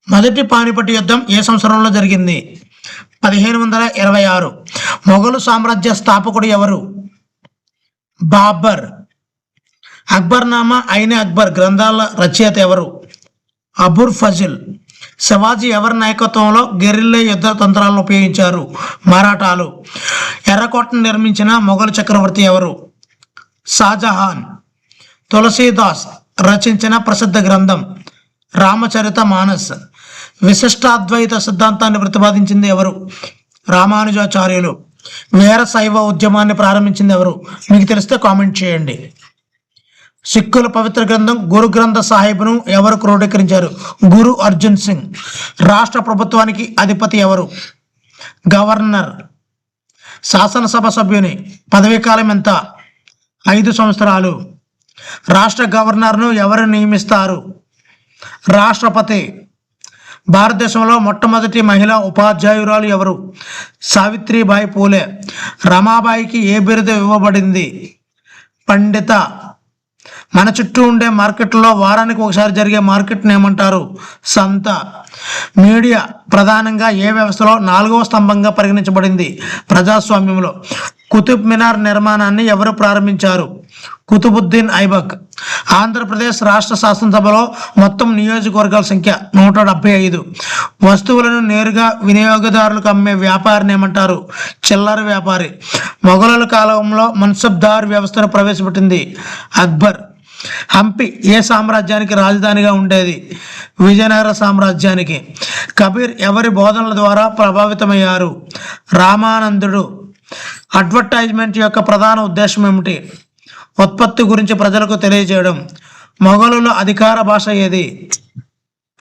మొదటి పానిపట్టు యుద్ధం ఏ సంవత్సరంలో జరిగింది? 1526. మొఘలు సామ్రాజ్య స్థాపకుడు ఎవరు? బాబర్. అక్బర్నామా, ఐనే అక్బర్ గ్రంథాల రచయిత ఎవరు? అబుల్ ఫజిల్. శివాజీ ఎవరి నాయకత్వంలో గెరిల్లా యుద్ధ తంత్రాలను ఉపయోగించారు? మరాఠాలు. ఎర్రకోటను నిర్మించిన మొఘలు చక్రవర్తి ఎవరు? షాజహాన్. తులసీదాస్ రచించిన ప్రసిద్ధ గ్రంథం రామచరిత మానస్. విశిష్టాద్వైత సిద్ధాంతాన్ని ప్రతిపాదించింది ఎవరు? రామానుజాచార్యులు. వీరశైవ ఉద్యమాన్ని ప్రారంభించింది ఎవరు? మీకు తెలిస్తే కామెంట్ చేయండి. సిక్కుల పవిత్ర గ్రంథం గురు గ్రంథ సాహిబ్ను ఎవరు క్రోడీకరించారు? గురు అర్జున్ సింగ్. రాష్ట్ర ప్రభుత్వానికి అధిపతి ఎవరు? గవర్నర్. శాసనసభ సభ్యుని పదవీ కాలం ఎంత? 5 సంవత్సరాలు. రాష్ట్ర గవర్నర్ను ఎవరు నియమిస్తారు? రాష్ట్రపతి. భారతదేశంలో మొట్టమొదటి మహిళా ఉపాధ్యాయురాలు ఎవరు? సావిత్రిబాయి పూలే. రమాబాయికి ఏ బిరుదు ఇవ్వబడింది? పండిత. మన చుట్టూ ఉండే మార్కెట్లో వారానికి ఒకసారి జరిగే మార్కెట్ని ఏమంటారు? సంత. మీడియా ప్రధానంగా ఏ వ్యవస్థలో 4వ స్తంభంగా పరిగణించబడింది? ప్రజాస్వామ్యంలో. కుతుబ్ మినార్ నిర్మాణాన్ని ఎవరు ప్రారంభించారు? కుతుబుద్దీన్ ఐబక్. ఆంధ్రప్రదేశ్ రాష్ట్ర శాసనసభలో మొత్తం నియోజకవర్గాల సంఖ్య 175. వస్తువులను నేరుగా వినియోగదారులకు అమ్మే వ్యాపారిని ఏమంటారు? చిల్లర వ్యాపారి. మొఘలుల కాలంలో మన్సబ్దార్ వ్యవస్థను ప్రవేశపెట్టింది అక్బర్. హంపి ఏ సామ్రాజ్యానికి రాజధానిగా ఉండేది? విజయనగర సామ్రాజ్యానికి. కబీర్ ఎవరి బోధనల ద్వారా ప్రభావితమయ్యారు? రామానందుడు. అడ్వర్టైజ్మెంట్ యొక్క ప్రధాన ఉద్దేశం ఏమిటి? ఉత్పత్తి గురించి ప్రజలకు తెలియజేయడం. మొఘలుల అధికార భాష ఏది?